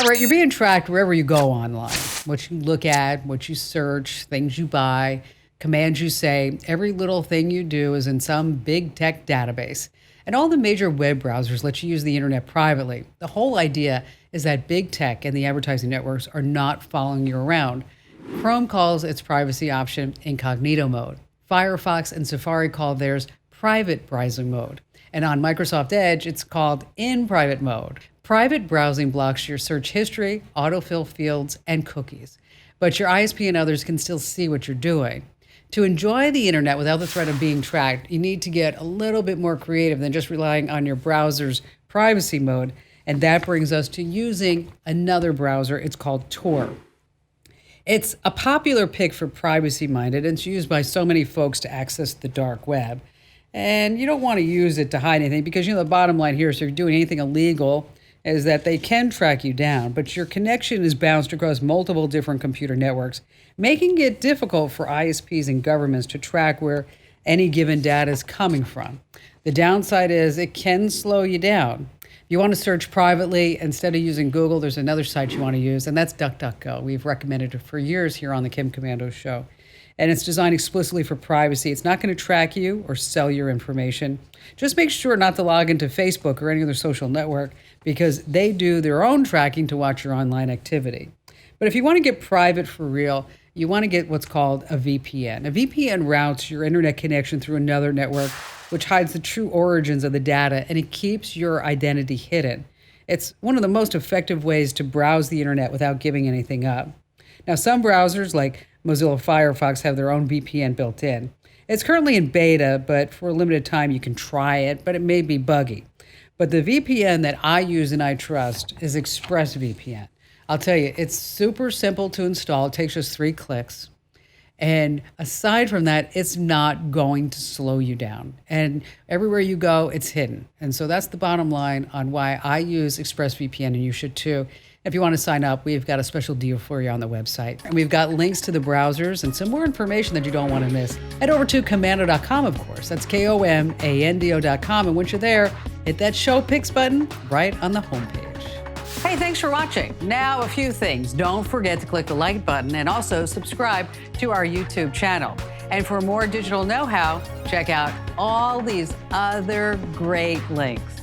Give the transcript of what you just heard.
All right, you're being tracked wherever you go online. What you look at, what you search, things you buy, commands you say, every little thing you do is in some big tech database. And all the major web browsers let you use the internet privately. The whole idea is that big tech and the advertising networks are not following you around. Chrome calls its privacy option incognito mode. Firefox and Safari call theirs private browsing mode. And on Microsoft Edge, it's called in private mode. Private browsing blocks your search history, autofill fields, and cookies. But your ISP and others can still see what you're doing. To enjoy the internet without the threat of being tracked, you need to get a little bit more creative than just relying on your browser's privacy mode. And that brings us to using another browser. It's called Tor. It's a popular pick for privacy-minded, and it's used by so many folks to access the dark web. And you don't want to use it to hide anything because, the bottom line here is if you're doing anything illegal, is that they can track you down, but your connection is bounced across multiple different computer networks, making it difficult for ISPs and governments to track where any given data is coming from. The downside is it can slow you down. If you want to search privately, instead of using Google, there's another site you want to use, and that's DuckDuckGo. We've recommended it for years here on the Kim Komando Show. And it's designed explicitly for privacy. It's not going to track you or sell your information. Just make sure not to log into Facebook or any other social network because they do their own tracking to watch your online activity. But if you want to get private for real, you want to get what's called a VPN. A VPN routes your internet connection through another network, which hides the true origins of the data, and it keeps your identity hidden. It's one of the most effective ways to browse the internet without giving anything up. Now, some browsers like Mozilla Firefox have their own VPN built in. It's currently in beta, but for a limited time you can try it, but it may be buggy. But the VPN that I use and I trust is ExpressVPN. I'll tell you, it's super simple to install. It takes just 3 clicks. And aside from that, it's not going to slow you down. And everywhere you go, it's hidden. And so that's the bottom line on why I use ExpressVPN, and you should too. If you want to sign up, we've got a special deal for you on the website. And we've got links to the browsers and some more information that you don't want to miss. Head over to Komando.com, of course. That's Komando.com. And once you're there, hit that Show Picks button right on the homepage. Hey, thanks for watching. Now, a few things. Don't forget to click the like button and also subscribe to our YouTube channel. And for more digital know-how, check out all these other great links.